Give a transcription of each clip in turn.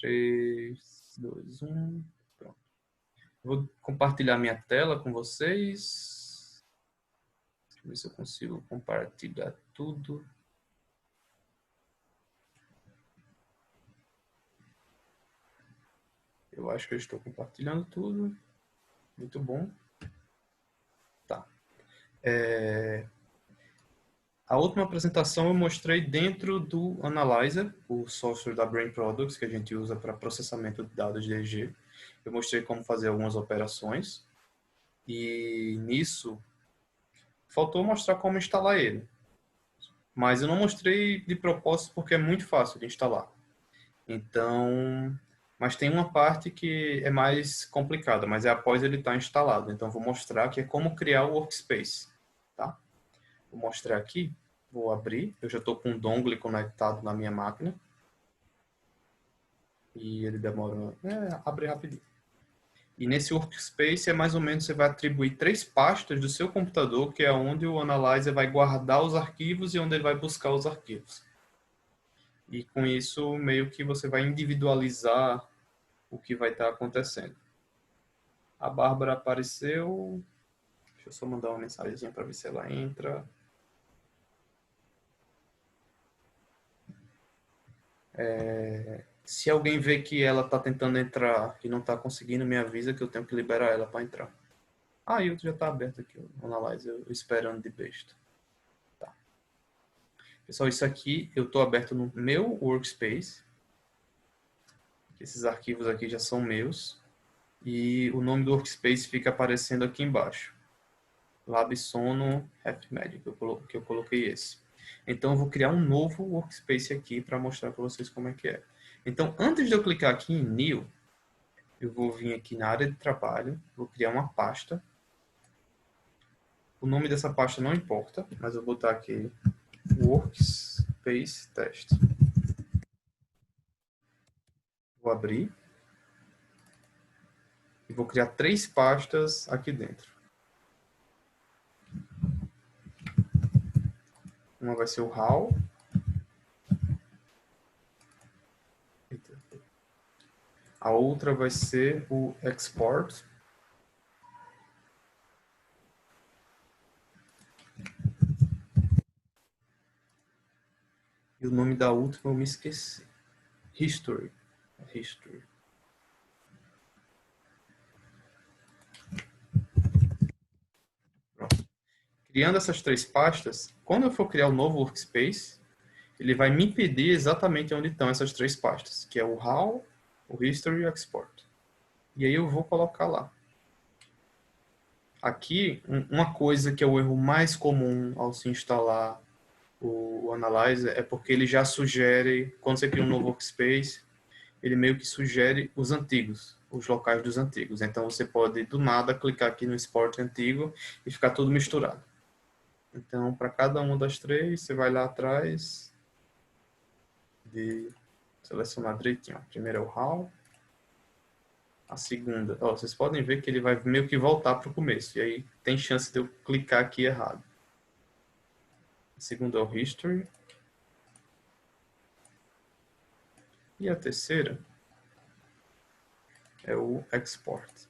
3, 2, 1. Pronto. Vou compartilhar minha tela com vocês. Deixa eu ver se eu consigo compartilhar tudo. Eu acho que eu estou compartilhando tudo. Muito bom. Tá. A última apresentação eu mostrei dentro do Analyzer, o software da Brain Products, que a gente usa para processamento de dados de EEG. Eu mostrei como fazer algumas operações. E nisso, faltou mostrar como instalar ele. Mas eu não mostrei de propósito porque é muito fácil de instalar. Então, mas tem uma parte que é mais complicada, mas é após ele estar instalado. Então, vou mostrar que é como criar o Workspace. Tá? Vou mostrar aqui, vou abrir. Eu já estou com o dongle conectado na minha máquina. E ele demora... abre rapidinho. E nesse Workspace é mais ou menos, você vai atribuir 3 pastas do seu computador, que é onde o Analyzer vai guardar os arquivos e onde ele vai buscar os arquivos. E com isso, meio que você vai individualizar o que vai estar acontecendo. A Bárbara apareceu. Deixa eu só mandar uma mensagem para ver se ela entra. Se alguém vê que ela está tentando entrar e não está conseguindo, me avisa que eu tenho que liberar ela para entrar. Ah, e outro já está aberto aqui, o Analyzer, eu esperando de besta. Tá. Pessoal, isso aqui eu estou aberto no meu Workspace. Esses arquivos aqui já são meus. E o nome do Workspace fica aparecendo aqui embaixo. Labsono HealthMedic, que eu coloquei esse. Então, eu vou criar um novo Workspace aqui para mostrar para vocês como é que é. Então, antes de eu clicar aqui em New, eu vou vir aqui na área de trabalho, vou criar uma pasta. O nome dessa pasta não importa, mas eu vou botar aqui Workspace Test. Vou abrir. E vou criar 3 pastas aqui dentro. Uma vai ser o HAL. A outra vai ser o Export. E o nome da última eu me esqueci. History. History. Pronto. Criando essas 3 pastas, quando eu for criar o novo Workspace, ele vai me pedir exatamente onde estão essas 3 pastas, que é o HAL, o History e o Export. E aí eu vou colocar lá. Aqui, uma coisa que é o erro mais comum ao se instalar o Analyzer é porque ele já sugere, quando você cria um novo Workspace, ele meio que sugere os antigos, os locais dos antigos. Então, você pode, do nada, clicar aqui no Export antigo e ficar tudo misturado. Então, para cada uma das 3, você vai lá atrás de selecionar direitinho. A primeira é o HAL. A segunda, vocês podem ver que ele vai meio que voltar para o começo. E aí tem chance de eu clicar aqui errado. A segunda é o History. E a terceira é o Export.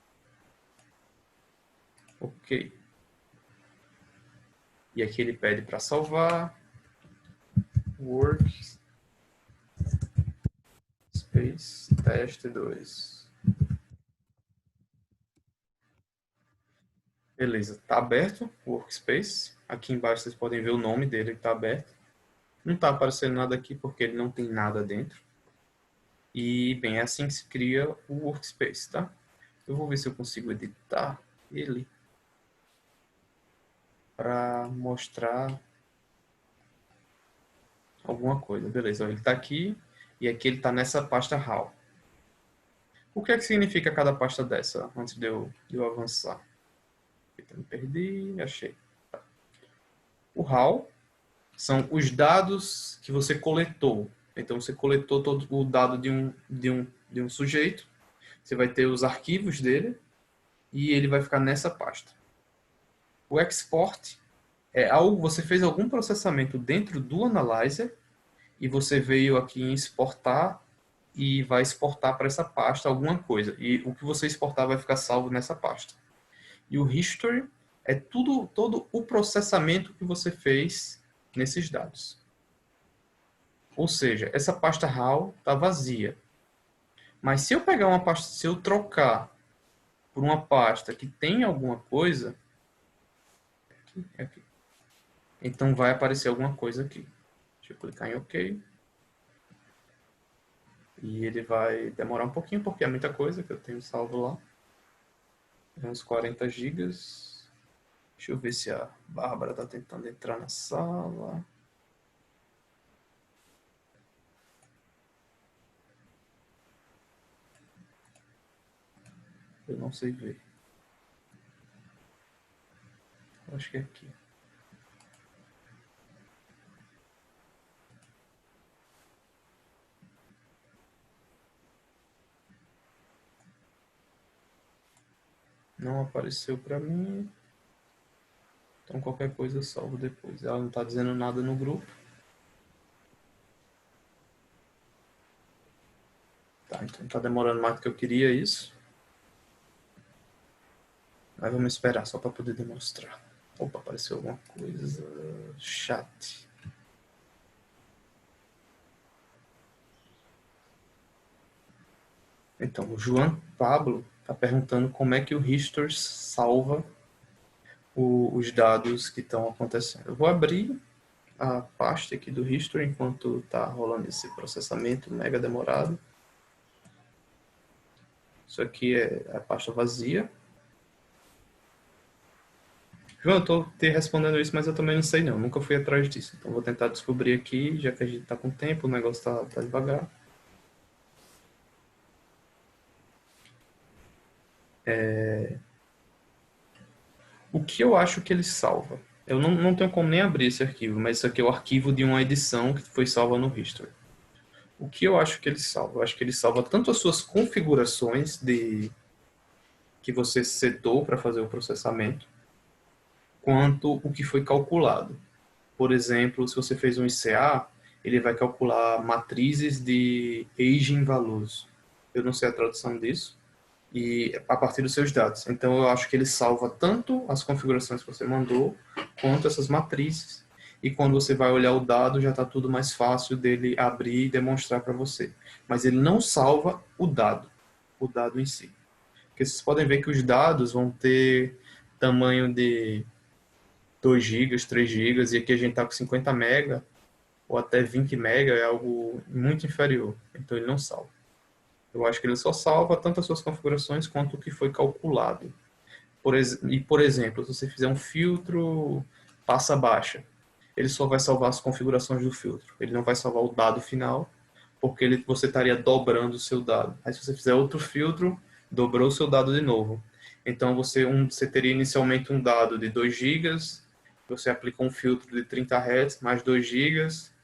Ok. E aqui ele pede para salvar. Workspace teste 2. Beleza, está aberto o Workspace. Aqui embaixo vocês podem ver o nome dele que está aberto. Não está aparecendo nada aqui porque ele não tem nada dentro. E, bem, é assim que se cria o Workspace, tá? Eu vou ver se eu consigo editar ele para mostrar alguma coisa. Beleza, ele está aqui e aqui ele está nessa pasta HAL. O que é que significa cada pasta dessa, antes de eu avançar? Eita, me perdi, achei. Tá. O HAL são os dados que você coletou. Então, você coletou todo o dado de um sujeito, você vai ter os arquivos dele e ele vai ficar nessa pasta. O export é algo, você fez algum processamento dentro do Analyzer e você veio aqui em exportar e vai exportar para essa pasta alguma coisa. E o que você exportar vai ficar salvo nessa pasta. E o history é todo o processamento que você fez nesses dados. Ou seja, essa pasta RAW está vazia. Mas se eu pegar uma pasta, se eu trocar por uma pasta que tem alguma coisa, aqui, então vai aparecer alguma coisa aqui. Deixa eu clicar em OK. E ele vai demorar um pouquinho, porque é muita coisa que eu tenho salvo lá. Uns 40 gigas. Deixa eu ver se a Bárbara está tentando entrar na sala. Eu não sei ver. Acho que é aqui. Não apareceu para mim. Então qualquer coisa eu salvo depois. Ela não está dizendo nada no grupo. Tá, então está demorando mais do que eu queria isso. Mas vamos esperar só para poder demonstrar. Opa, apareceu alguma coisa. Chat. Então, o João Pablo está perguntando como é que o History salva os dados que estão acontecendo. Eu vou abrir a pasta aqui do History enquanto está rolando esse processamento mega demorado. Isso aqui é a pasta vazia. João, eu estou te respondendo isso, mas eu também não sei não. Nunca fui atrás disso. Então vou tentar descobrir aqui, já que a gente está com tempo, o negócio está devagar. O que eu acho que ele salva? Eu não tenho como nem abrir esse arquivo, mas isso aqui é o arquivo de uma edição que foi salva no History. O que eu acho que ele salva? Eu acho que ele salva tanto as suas configurações que você setou para fazer o processamento, quanto o que foi calculado. Por exemplo, se você fez um ICA, ele vai calcular matrizes de aging values. Eu não sei a tradução disso, e a partir dos seus dados. Então eu acho que ele salva tanto as configurações que você mandou, quanto essas matrizes. E quando você vai olhar o dado, já está tudo mais fácil dele abrir e demonstrar para você. Mas ele não salva o dado em si. Porque vocês podem ver que os dados vão ter tamanho de 2 gigas, 3 gigas, e aqui a gente está com 50 mega, ou até 20 mega, é algo muito inferior. Então ele não salva. Eu acho que ele só salva tanto as suas configurações quanto o que foi calculado. Por exemplo, se você fizer um filtro passa baixa, ele só vai salvar as configurações do filtro. Ele não vai salvar o dado final, porque você estaria dobrando o seu dado. Aí se você fizer outro filtro, dobrou o seu dado de novo. Então você teria inicialmente um dado de 2 gigas, você aplicou um filtro de 30 Hz mais 2 gigas,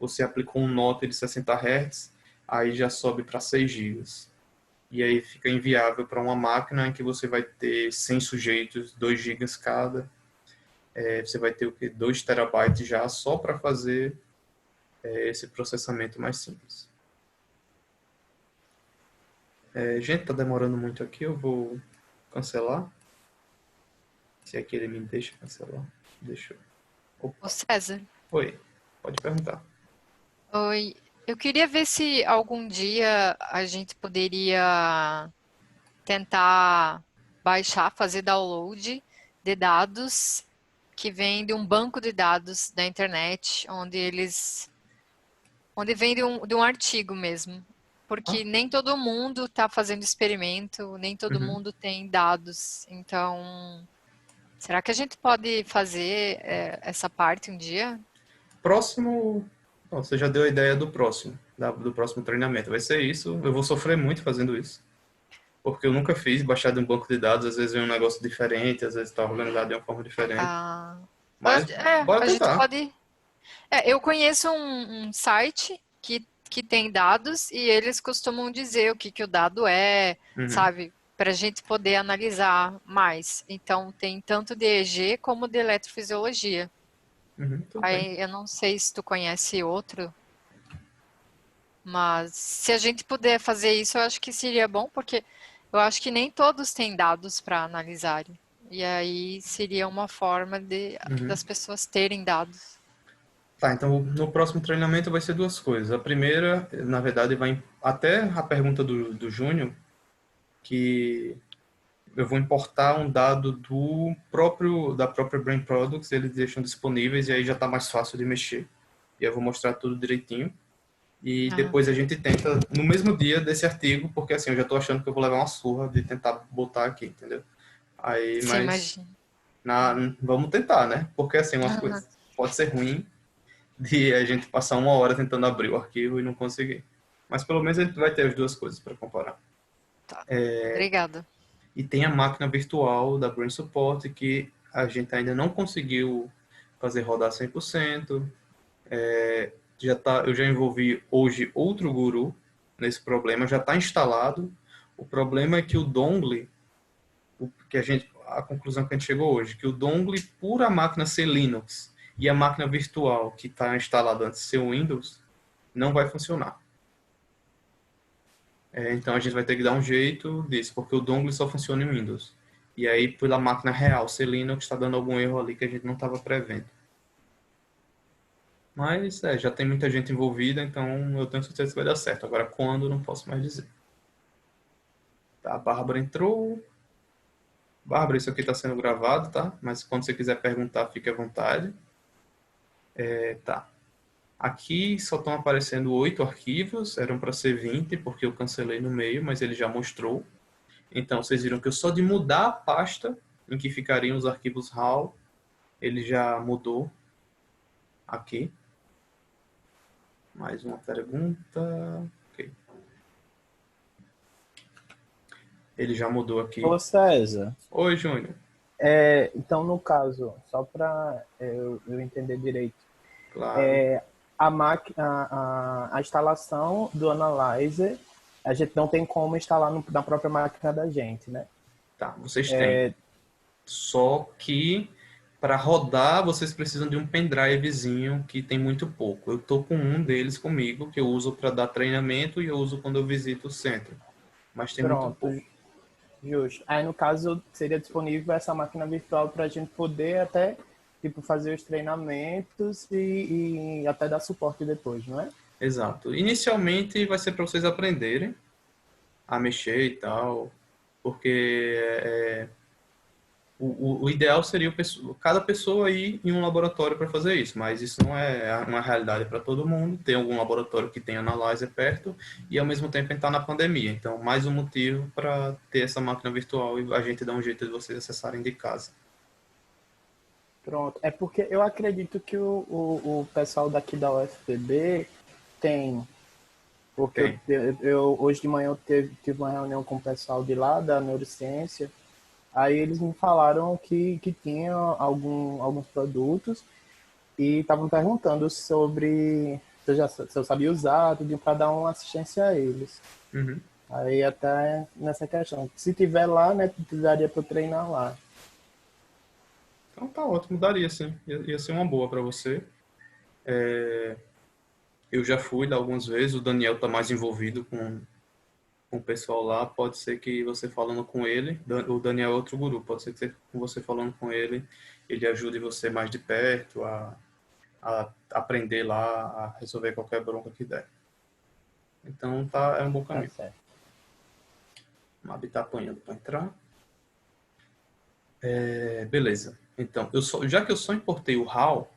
você aplicou um node de 60 Hz, aí já sobe para 6 gigas. E aí fica inviável para uma máquina em que você vai ter 100 sujeitos, 2 gigas cada. Você vai ter o quê? 2 terabytes já só para fazer esse processamento mais simples. Gente, tá demorando muito aqui, eu vou cancelar. Se é que ele me deixa cancelar. Deixa eu... Ô Opa. César, Oi, pode perguntar. oi. Eu queria ver se algum dia a gente poderia tentar baixar, fazer download de dados que vêm de um banco de dados da internet, onde vem de um artigo mesmo. Ah, Porque nem todo mundo está fazendo experimento, nem todo uhum. mundo tem dados. Então, será que a gente pode fazer essa parte um dia? Próximo... Bom, você já deu a ideia do próximo, do próximo treinamento. Vai ser isso. Eu vou sofrer muito fazendo isso. Porque eu nunca fiz baixar de um banco de dados, às vezes vem um negócio diferente, às vezes está organizado de uma forma diferente. Ah, Mas bora a gente tentar. pode. Eu conheço um site que tem dados e eles costumam dizer o que o dado é, Uhum, sabe? Para a gente poder analisar mais. Então, tem tanto de EG como de eletrofisiologia. uhum, tudo bem. Aí, eu não sei se tu conhece outro. Mas se a gente puder fazer isso, eu acho que seria bom, porque eu acho que nem todos têm dados para analisar. E aí seria uma forma Uhum. das pessoas terem dados. Tá, então no próximo treinamento vai ser duas coisas. A primeira, na verdade, vai até a pergunta do Júnior, que eu vou importar um dado da própria Brain Products, eles deixam disponíveis e aí já está mais fácil de mexer. E eu vou mostrar tudo direitinho. E Aham. depois a gente tenta, no mesmo dia desse artigo, porque assim, eu já estou achando que eu vou levar uma surra de tentar botar aqui, entendeu? Aí, Você mas imagina. vamos tentar, né? Porque assim, umas coisas pode ser ruim de a gente passar uma hora tentando abrir o arquivo e não conseguir. Mas pelo menos a gente vai ter as duas coisas para comparar. Tá. Obrigada. E tem a máquina virtual da Brain Support que a gente ainda não conseguiu fazer rodar 100%. Eu já envolvi hoje outro guru nesse problema, já está instalado. O problema é que o dongle, a conclusão que a gente chegou hoje, que o dongle, por a máquina ser Linux e a máquina virtual que está instalada antes de ser Windows, não vai funcionar. Então a gente vai ter que dar um jeito disso, porque o dongle só funciona em Windows. E aí, pela máquina real ser Linux, está dando algum erro ali que a gente não estava prevendo. Mas já tem muita gente envolvida, então eu tenho certeza que vai dar certo. Agora, quando, não posso mais dizer. Tá, a Bárbara entrou. Bárbara, isso aqui está sendo gravado, tá? Mas quando você quiser perguntar, fique à vontade. Tá. Aqui só estão aparecendo 8 arquivos, eram para ser 20, porque eu cancelei no meio, mas ele já mostrou. Então, vocês viram que eu só de mudar a pasta em que ficariam os arquivos RAW, ele já mudou aqui. Mais uma pergunta. Ok. Ele já mudou aqui. Ô César, Oi, Júnior. então no caso, só para eu entender direito, Claro. a instalação do Analyzer, a gente não tem como instalar na própria máquina da gente, né? Tá, vocês têm. Só que para rodar, vocês precisam de um pendrivezinho que tem muito pouco. Eu tô com um deles comigo, que eu uso para dar treinamento e eu uso quando eu visito o centro. Mas tem muito Pronto, pouco. justo. Aí no caso seria disponível essa máquina virtual para a gente poder até tipo fazer os treinamentos e até dar suporte depois, não é? Exato. Inicialmente vai ser para vocês aprenderem a mexer e tal, porque o ideal seria cada pessoa ir em um laboratório para fazer isso, mas isso não é uma realidade para todo mundo. Tem algum laboratório que tem Analyzer perto e ao mesmo tempo está na pandemia. Então, mais um motivo para ter essa máquina virtual e a gente dar um jeito de vocês acessarem de casa. Pronto. É porque eu acredito que o pessoal daqui da UFPB tem. Porque Tem. hoje de manhã eu tive uma reunião com o pessoal de lá, da neurociência. Aí eles me falaram que tinha alguns produtos e estavam perguntando sobre se eu sabia usar, tudo para dar uma assistência a eles. Uhum. Aí até nessa questão. Se tiver lá, né, daria para eu treinar lá. Então tá ótimo, daria sim. Ia ser uma boa para você. Eu já fui lá algumas vezes, o Daniel tá mais envolvido com o pessoal lá. Pode ser que você falando com ele, o Daniel é outro guru, pode ser que você falando com ele, ele ajude você mais de perto a aprender lá, a resolver qualquer bronca que der. Então tá, é um bom Tá caminho. certo. O Mabi tá apanhando para entrar. Beleza. Então, já que eu só importei o RAW,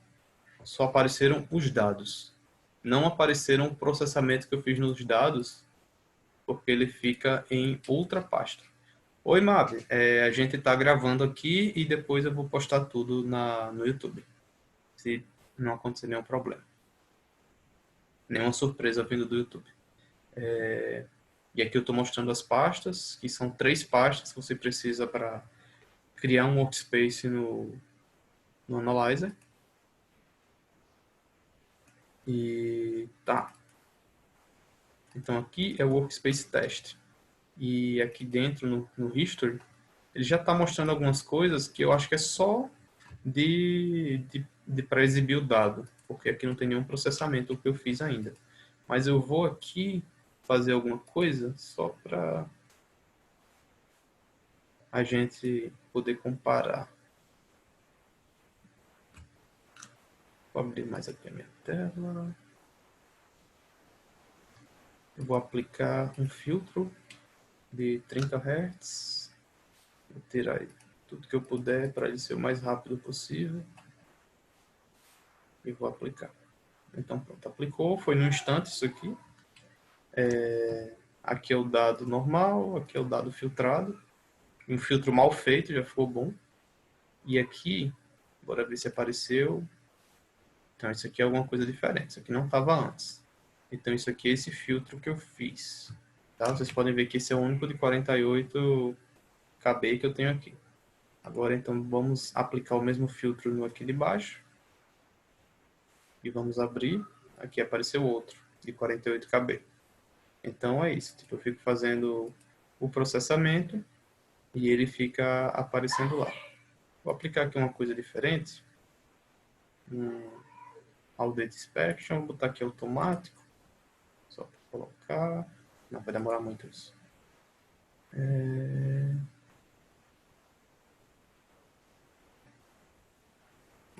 só apareceram os dados. Não apareceram o processamento que eu fiz nos dados, porque ele fica em outra pasta. Oi, Mab. A gente está gravando aqui e depois eu vou postar tudo no YouTube. Se não acontecer nenhum problema. Nenhuma surpresa vindo do YouTube. E aqui eu estou mostrando as pastas, que são 3 pastas que você precisa para criar um workspace no Analyzer. E tá. Então aqui é o workspace test. E aqui dentro no history, ele já está mostrando algumas coisas que eu acho que é só para exibir o dado, porque aqui não tem nenhum processamento que eu fiz ainda. Mas eu vou aqui fazer alguma coisa só para a gente poder comparar. Vou abrir mais aqui a minha tela. Eu vou aplicar um filtro de 30 Hz. Vou tirar tudo que eu puder para ele ser o mais rápido possível. E vou aplicar. Então pronto, aplicou. Foi num instante isso aqui. Aqui é o dado normal, aqui é o dado filtrado. Um filtro mal feito, já ficou bom. E aqui, bora ver se apareceu. Então isso aqui é alguma coisa diferente. Isso aqui não estava antes. Então isso aqui é esse filtro que eu fiz. Tá? Vocês podem ver que esse é o único de 48 KB que eu tenho aqui. Agora então vamos aplicar o mesmo filtro no aqui de baixo. E vamos abrir. Aqui apareceu outro de 48 KB. Então é isso. Tipo, eu fico fazendo o processamento e ele fica aparecendo lá. Vou aplicar aqui uma coisa diferente. Audit Inspection, vou botar aqui automático. Só para colocar. Não, vai demorar muito isso.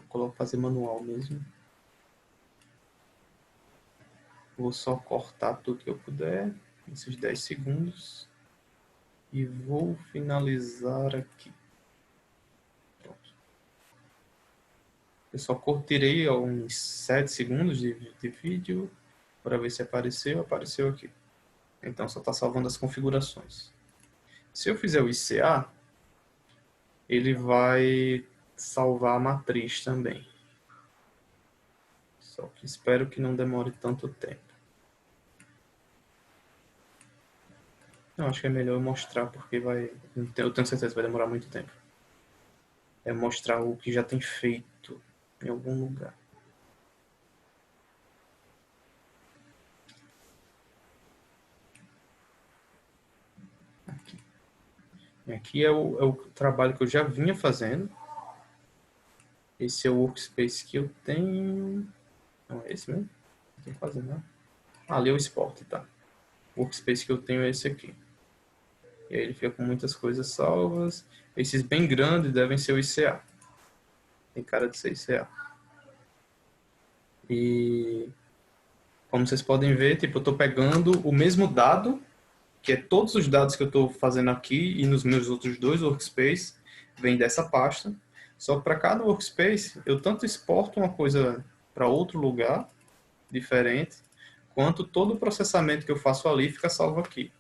Vou fazer manual mesmo. Vou só cortar tudo que eu puder, esses 10 segundos. E vou finalizar aqui. Pronto. Eu só tirei uns 7 segundos de vídeo para ver se apareceu. Apareceu aqui. Então só está salvando as configurações. Se eu fizer o ICA, ele vai salvar a matriz também. Só que espero que não demore tanto tempo. Eu acho que é melhor eu mostrar, porque eu tenho certeza que vai demorar muito tempo. É mostrar o que já tem feito em algum lugar. Aqui. Aqui é o trabalho que eu já vinha fazendo. Esse é o workspace que eu tenho. Não, é esse mesmo? Não tem que fazer, não. Ali é o Sport, tá? O workspace que eu tenho é esse aqui. E aí ele fica com muitas coisas salvas. Esses bem grandes devem ser o ICA. Tem cara de ser ICA. E como vocês podem ver, tipo, eu estou pegando o mesmo dado, que é todos os dados que eu estou fazendo aqui e nos meus outros dois workspaces, vem dessa pasta. Só que para cada workspace, eu tanto exporto uma coisa para outro lugar, diferente, quanto todo o processamento que eu faço ali fica salvo aqui.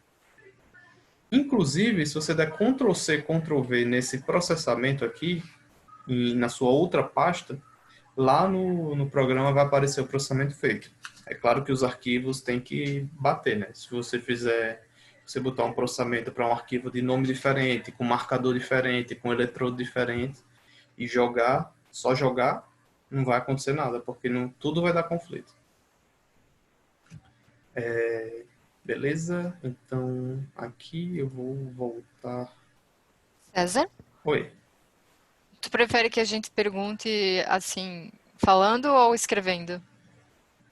Inclusive, se você der Ctrl+C, Ctrl+V nesse processamento aqui, e na sua outra pasta, lá no programa vai aparecer o processamento feito. É claro que os arquivos têm que bater, né? Se você botar um processamento para um arquivo de nome diferente, com marcador diferente, com eletrodo diferente, e só jogar, não vai acontecer nada, porque tudo vai dar conflito. Beleza? Então, aqui eu vou voltar. César, Oi. tu prefere que a gente pergunte assim, falando ou escrevendo?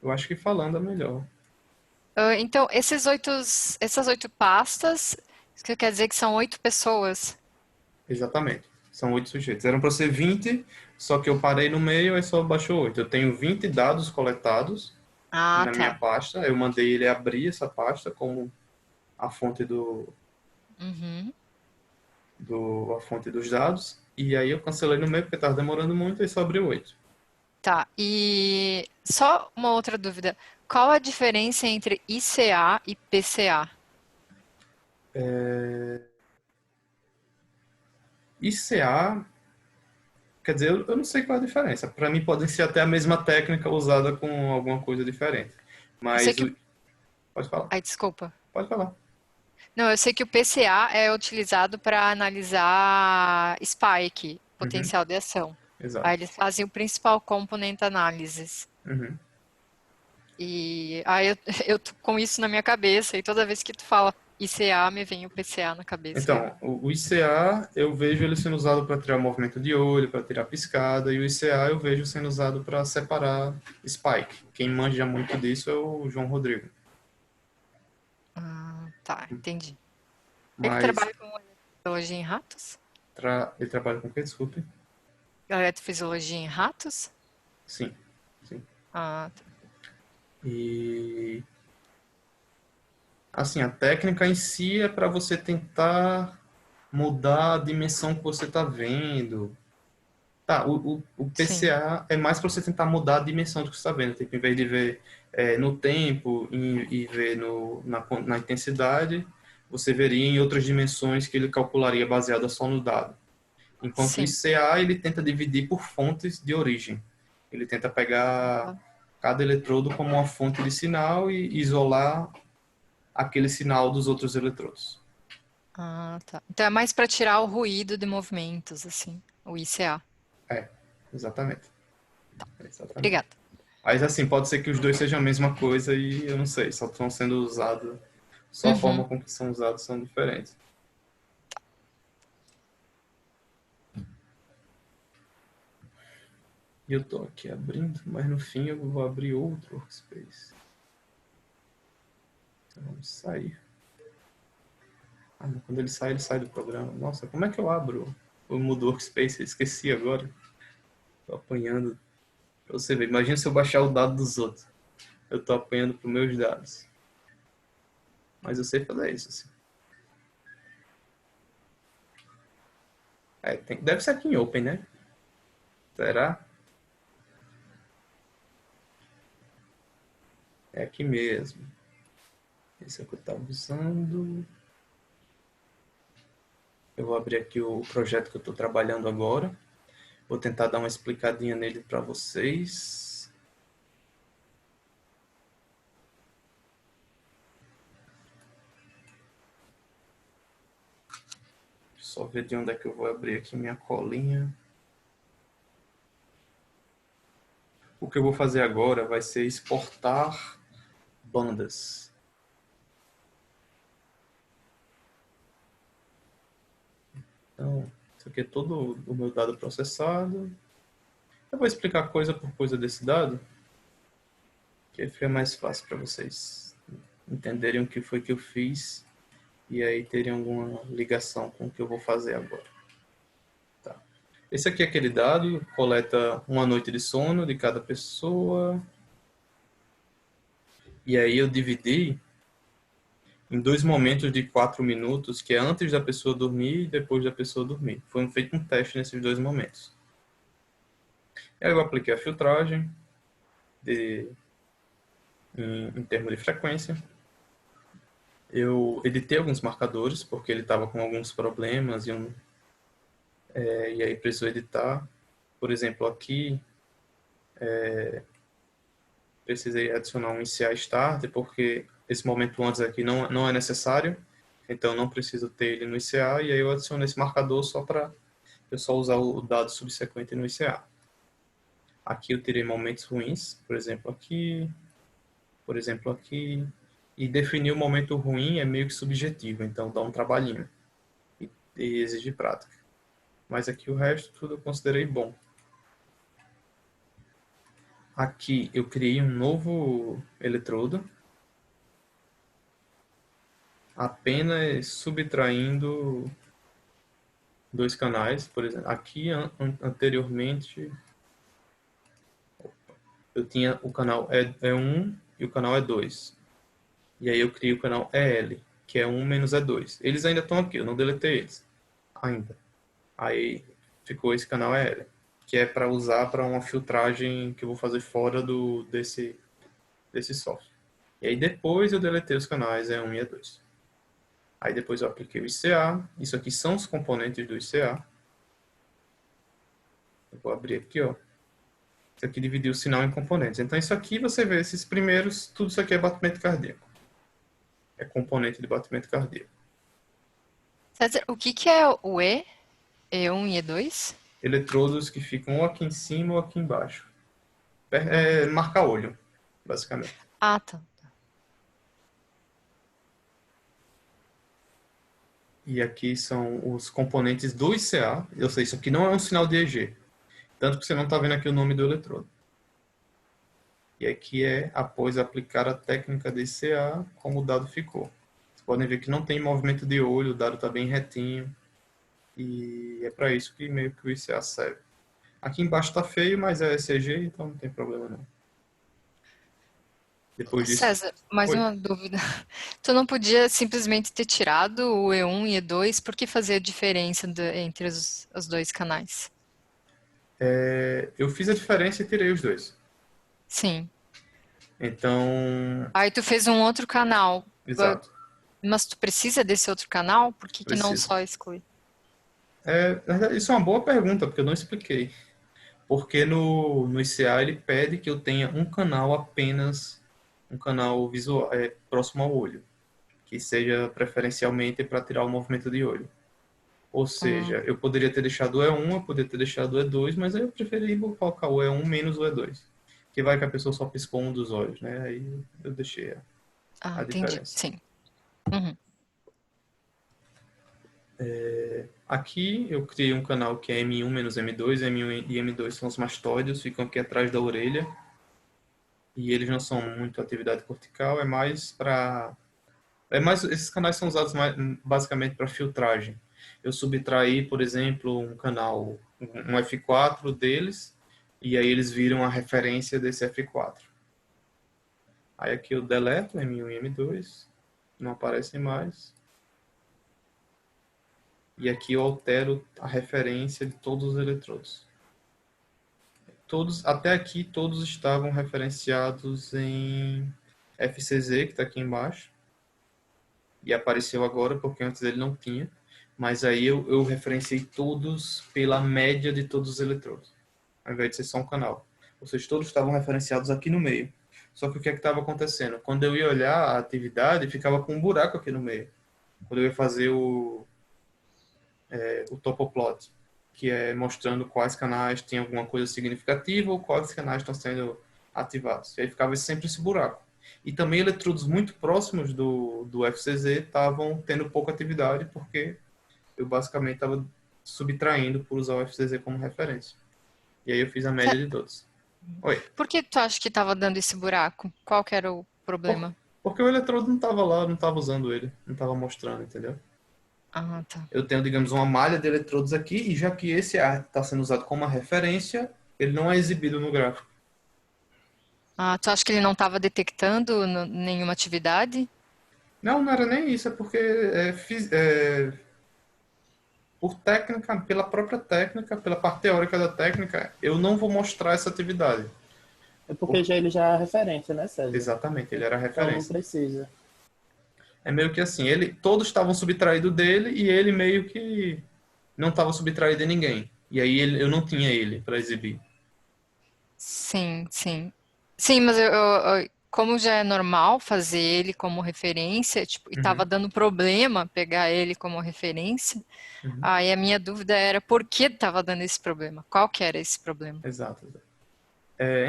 Eu acho que falando é melhor. Então, essas 8 pastas, isso quer dizer que são 8 pessoas? Exatamente. São 8 sujeitos. Eram para ser 20, só que eu parei no meio e só baixou 8. Eu tenho 20 dados coletados Ah, na minha tá. pasta. Eu mandei ele abrir essa pasta como a fonte Uhum. a fonte dos dados. E aí eu cancelei no meio porque estava demorando muito e só abriu 8. Tá, e só uma outra dúvida. Qual a diferença entre ICA e PCA? ICA, quer dizer, eu não sei qual é a diferença. Para mim podem ser até a mesma técnica usada com alguma coisa diferente. Eu sei Mas que... pode falar. Ai, desculpa. Pode falar. Não, eu sei que o PCA é utilizado para analisar spike, Uhum, potencial de ação. Aí exato. eles fazem o principal component analysis. Uhum. E aí eu tô com isso na minha cabeça, e toda vez que tu fala ICA, me vem o PCA na cabeça. Então, o ICA, eu vejo ele sendo usado para tirar movimento de olho, para tirar piscada, e o ICA eu vejo sendo usado para separar spike. Quem manja muito disso é o João Rodrigo. Tá, entendi. Ele Mas trabalha com eletrofisiologia em ratos? ele trabalha com o quê? Desculpe. Eletrofisiologia em ratos? Sim, sim. Tá. E assim, a técnica em si é para você tentar mudar a dimensão que você está vendo. Tá, o Sim, PCA é mais para você tentar mudar a dimensão do que você está vendo. Tipo, em vez de ver no tempo e ver na intensidade, você veria em outras dimensões que ele calcularia baseada só no dado. Enquanto o sim. ICA, ele tenta dividir por fontes de origem. Ele tenta pegar cada eletrodo como uma fonte de sinal e isolar aquele sinal dos outros eletrodos. Tá. Então é mais para tirar o ruído de movimentos, assim, o ICA. É, exatamente. Exatamente. Obrigada. Mas assim, pode ser que os dois sejam a mesma coisa e eu não sei, só estão sendo usados, só a forma com que são usados são diferentes. E eu tô aqui abrindo, mas no fim eu vou abrir outro workspace. Então vamos sair. Quando ele sai do programa. Nossa, como é que eu abro o Moodle Workspace? Eu esqueci agora. Tô apanhando. Pra você ver, imagina se eu baixar o dado dos outros. Eu tô apanhando para os meus dados. Mas eu sei fazer isso, assim. Deve ser aqui em Open, né? Será? É aqui mesmo. Esse é o que eu estava usando. Eu vou abrir aqui o projeto que eu estou trabalhando agora. Vou tentar dar uma explicadinha nele para vocês. Só ver de onde é que eu vou abrir aqui minha colinha. O que eu vou fazer agora vai ser exportar bandas. Então, isso aqui é todo o meu dado processado. Eu vou explicar coisa por coisa desse dado, que fica mais fácil para vocês entenderem o que foi que eu fiz e aí terem alguma ligação com o que eu vou fazer agora. Tá. Esse aqui é aquele dado, coleta uma noite de sono de cada pessoa. E aí eu dividi em dois momentos de 4 minutos, que é antes da pessoa dormir e depois da pessoa dormir. Foi feito um teste nesses dois momentos. E aí eu apliquei a filtragem em termos de frequência. Eu editei alguns marcadores, porque ele estava com alguns problemas e aí precisou editar. Por exemplo, aqui precisei adicionar um ICA Starter, porque esse momento antes aqui não é necessário, então não preciso ter ele no ICA, e aí eu adiciono esse marcador só para eu só usar o dado subsequente no ICA. Aqui eu tirei momentos ruins, por exemplo aqui, e definir o momento ruim é meio que subjetivo, então dá um trabalhinho e exige prática. Mas aqui o resto tudo eu considerei bom. Aqui eu criei um novo eletrodo, apenas subtraindo dois canais, por exemplo. Aqui anteriormente eu tinha o canal E1 e o canal E2. E aí eu criei o canal EL, que é 1 menos E2. Eles ainda estão aqui, eu não deletei eles ainda. Aí ficou esse canal EL, que é para usar para uma filtragem que eu vou fazer fora desse software. E aí depois eu deletei os canais E1 e E2. Aí depois eu apliquei o ICA. Isso aqui são os componentes do ICA. Eu vou abrir aqui, ó. Isso aqui dividiu o sinal em componentes. Então isso aqui você vê, esses primeiros, tudo isso aqui é batimento cardíaco. É componente de batimento cardíaco. César, o que é o E? E1 e E2? Eletrodos que ficam ou aqui em cima ou aqui embaixo. É marca-olho, basicamente. Tá. E aqui são os componentes do ICA. Eu sei, isso aqui não é um sinal de EG. Tanto que você não está vendo aqui o nome do eletrodo. E aqui é após aplicar a técnica de ICA, como o dado ficou. Vocês podem ver que não tem movimento de olho, o dado está bem retinho. E é para isso que meio que o ICA serve. Aqui embaixo está feio, mas é ECG, então não tem problema não. Depois disso... César, mais Oi. uma dúvida. Tu não podia simplesmente ter tirado o E1 e E2? Por que fazer a diferença entre os dois canais? Eu fiz a diferença e tirei os dois. Sim. Então, Aí tu fez um outro canal, exato, mas tu precisa desse outro canal? Por que que não preciso. só exclui? Na verdade, isso é uma boa pergunta, porque eu não expliquei. Porque no ICA ele pede que eu tenha um canal apenas, um canal visual, próximo ao olho, que seja preferencialmente para tirar o movimento de olho. Ou seja, eu poderia ter deixado o E1, eu poderia ter deixado o E2, mas aí eu preferi colocar o E1 menos o E2. Que vai que a pessoa só piscou um dos olhos, né? Aí eu deixei Ah, a entendi. diferença. Sim. Uhum. Aqui eu criei um canal que é M1 menos M2. M1 e M2 são os mastóides, ficam aqui atrás da orelha. E eles não são muito atividade cortical, é mais para... esses canais são usados basicamente para filtragem. Eu subtraí, por exemplo, um canal, um F4 deles, e aí eles viram a referência desse F4. Aí aqui eu deleto M1 e M2, não aparecem mais. E aqui eu altero a referência de todos os eletrodos. Até aqui, todos estavam referenciados em FCZ, que está aqui embaixo. E apareceu agora, porque antes ele não tinha. Mas aí eu referenciei todos pela média de todos os eletrodos, ao invés de ser só um canal. Ou seja, todos estavam referenciados aqui no meio. Só que o que é que estava acontecendo? Quando eu ia olhar a atividade, ficava com um buraco aqui no meio. Quando eu ia fazer o topoplot, que é mostrando quais canais têm alguma coisa significativa ou quais canais estão sendo ativados. E aí ficava sempre esse buraco. E também eletrodos muito próximos do FCZ estavam tendo pouca atividade, porque eu basicamente estava subtraindo por usar o FCZ como referência. E aí eu fiz a média de todos. Oi. Por que tu acha que estava dando esse buraco? Qual que era o problema? Porque o eletrodo não estava lá, não estava usando ele, não estava mostrando, entendeu? Ah, tá. Eu tenho, digamos, uma malha de eletrodos aqui, e já que esse está sendo usado como uma referência, ele não é exibido no gráfico. Ah, tu acha que ele não estava detectando nenhuma atividade? Não, não era nem isso, é porque por técnica, pela própria técnica, pela parte teórica da técnica, eu não vou mostrar essa atividade. É porque ele já é referência, né, César? Exatamente, ele era Então não referência. precisa. É meio que assim, todos estavam subtraídos dele e ele meio que não estava subtraído de ninguém. E aí eu não tinha ele para exibir. Sim, sim. Sim, mas como já é normal fazer ele como referência, tipo, e estava Uhum, dando problema pegar ele como referência, uhum. aí a minha dúvida era por que estava dando esse problema? Qual que era esse problema? Exato.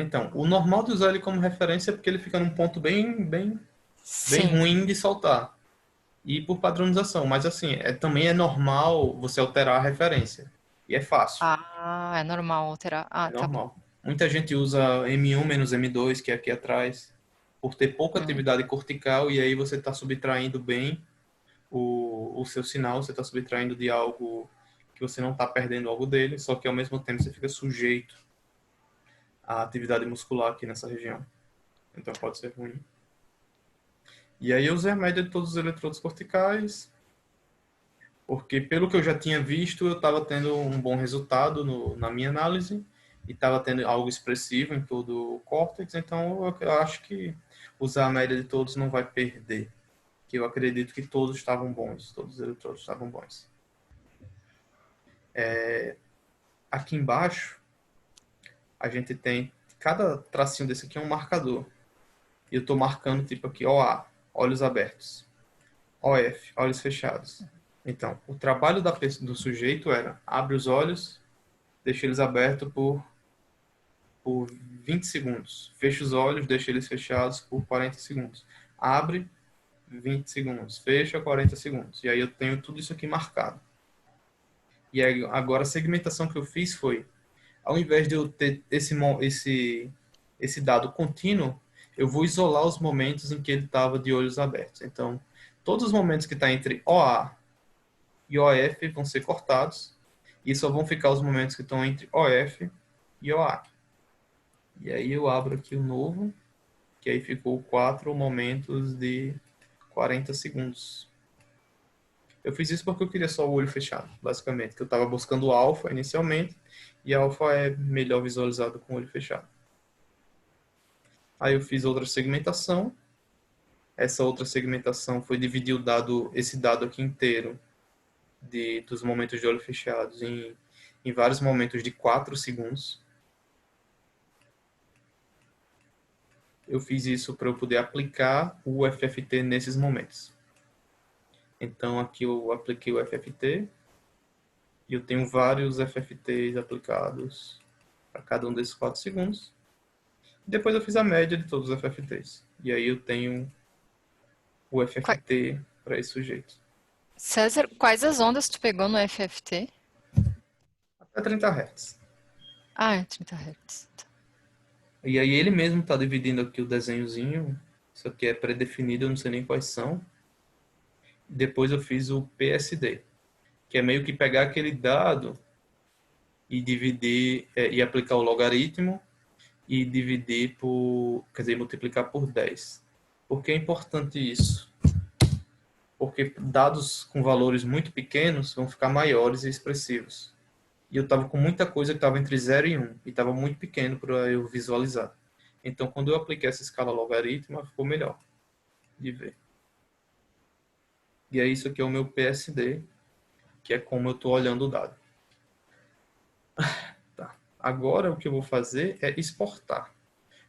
Então, o normal de usar ele como referência é porque ele fica num ponto bem Sim. ruim de soltar. E por padronização. Mas assim, também é normal você alterar a referência. E é fácil. Ah, é normal alterar. Ah, É tá bom. normal. Muita gente usa M1 menos M2, que é aqui atrás, por ter pouca Hum. atividade cortical, e aí você está subtraindo bem o seu sinal, você está subtraindo de algo que você não está perdendo algo dele, só que ao mesmo tempo você fica sujeito à atividade muscular aqui nessa região. Então pode ser ruim. E aí eu usei a média de todos os eletrodos corticais, porque pelo que eu já tinha visto, eu estava tendo um bom resultado na minha análise e estava tendo algo expressivo em todo o córtex, então eu acho que usar a média de todos não vai perder, que eu acredito que todos estavam bons, todos os eletrodos estavam bons. Aqui embaixo, a gente tem, cada tracinho desse aqui é um marcador, e eu estou marcando tipo aqui OA, olhos abertos, OF, olhos fechados. Então, o trabalho do sujeito era abre os olhos, deixa eles abertos por 20 segundos. Fecha os olhos, deixa eles fechados por 40 segundos. Abre, 20 segundos, fecha 40 segundos. E aí eu tenho tudo isso aqui marcado. E aí, agora a segmentação que eu fiz foi, ao invés de eu ter esse dado contínuo, eu vou isolar os momentos em que ele estava de olhos abertos. Então, todos os momentos que estão entre OA e OF vão ser cortados, e só vão ficar os momentos que estão entre OF e OA. E aí eu abro aqui o novo, que aí ficou 4 momentos de 40 segundos. Eu fiz isso porque eu queria só o olho fechado, basicamente, que eu estava buscando alfa inicialmente, e alfa é melhor visualizado com o olho fechado. Aí eu fiz outra segmentação. Essa outra segmentação foi dividir esse dado aqui inteiro dos momentos de olho fechados em vários momentos de 4 segundos. Eu fiz isso para eu poder aplicar o FFT nesses momentos. Então aqui eu apliquei o FFT e eu tenho vários FFTs aplicados para cada um desses 4 segundos. Depois eu fiz a média de todos os FFTs. E aí eu tenho o FFT para esse sujeito. César, quais as ondas tu pegou no FFT? Até 30 Hz. Ah, é 30 Hz. E aí ele mesmo está dividindo aqui o desenhozinho. Isso aqui é pré-definido, eu não sei nem quais são. Depois eu fiz o PSD, que é meio que pegar aquele dado e dividir, e aplicar o logaritmo e dividir por, quer dizer, multiplicar por 10. Por que é importante isso? Porque dados com valores muito pequenos vão ficar maiores e expressivos. E eu estava com muita coisa que estava entre 0 e 1, e estava muito pequeno para eu visualizar. Então, quando eu apliquei essa escala logarítmica, ficou melhor de ver. E é isso aqui é o meu PSD, que é como eu estou olhando o dado. Tá. Agora, o que eu vou fazer é exportar.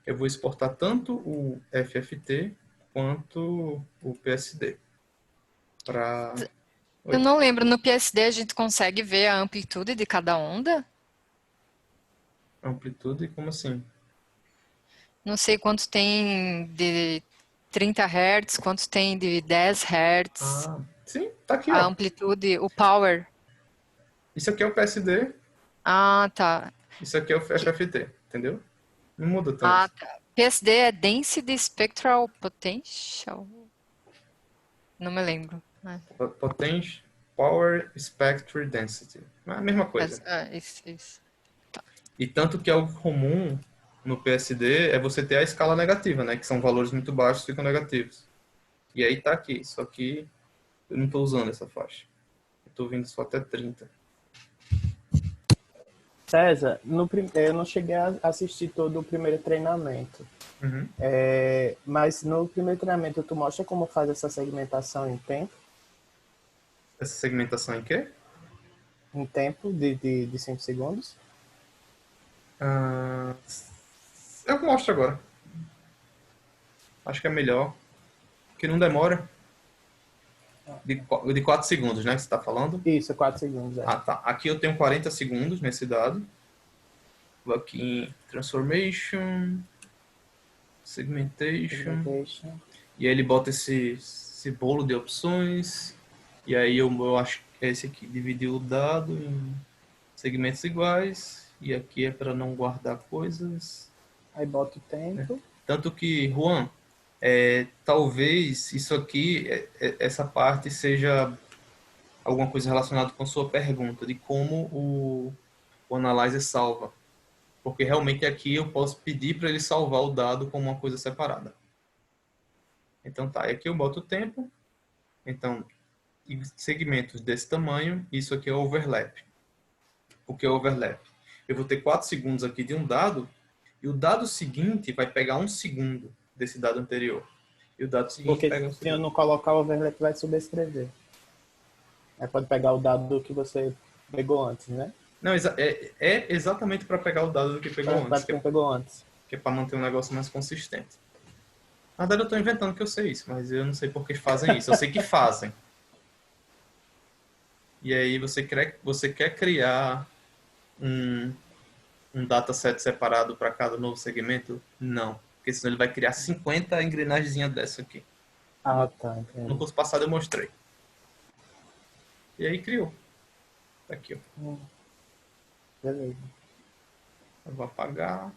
Eu vou exportar tanto o FFT quanto o PSD. Eu não lembro, no PSD a gente consegue ver a amplitude de cada onda? Amplitude, como assim? Não sei quantos tem de 30 Hz, quantos tem de 10 Hz, Ah, sim, tá aqui, a ó. amplitude, o power. Isso aqui é o PSD, Ah, tá. isso aqui é o FFT, entendeu? Não muda Ah, tanto. tá. PSD é Density Spectral Potential? Não me lembro. Potential, Power, Spectral Density. É a mesma coisa. Isso. E tanto que é o comum no PSD é você ter a escala negativa, né? Que são valores muito baixos ficam negativos. E aí tá aqui, só que eu não estou usando essa faixa. Eu estou vindo só até 30. César, eu não cheguei a assistir todo o primeiro treinamento. Uhum. Mas no primeiro treinamento tu mostra como faz essa segmentação em tempo? Essa segmentação em quê? Em tempo de 5 segundos? Eu mostro agora. Acho que é melhor. Que não demora. De 4 segundos, né? Que você está falando? Isso, 4 segundos. Ah, tá. Aqui eu tenho 40 segundos nesse dado. Vou aqui em Transformation, Segmentation. E aí ele bota esse bolo de opções. E aí eu acho que é esse aqui. Dividir o dado em segmentos iguais. E aqui é para não guardar coisas. Aí bota o tempo. Tanto que, Juan, talvez isso aqui, essa parte seja alguma coisa relacionada com a sua pergunta, de como o Analyzer salva. Porque realmente aqui eu posso pedir para ele salvar o dado como uma coisa separada. Então tá, e aqui eu boto o tempo. Então, em segmentos desse tamanho, isso aqui é overlap. O que é overlap? Eu vou ter 4 segundos aqui de um dado, e o dado seguinte vai pegar 1 segundo desse dado anterior. E o dado seguinte Porque pega 1 se eu segundo. não colocar o overlap, vai subscrever. Aí pode pegar o dado que você pegou antes, né? Não, é exatamente para pegar o dado do que pegou antes. Que pegou antes. Que é para manter um negócio mais consistente. Na verdade, eu estou inventando que eu sei isso, mas eu não sei por que fazem isso. Eu sei que fazem. E aí você quer criar um dataset separado para cada novo segmento? Não. Porque senão ele vai criar 50 engrenagens dessa aqui. Ah, tá, No entendi. curso passado eu mostrei. E aí criou. Tá aqui, ó. Beleza. Eu vou apagar.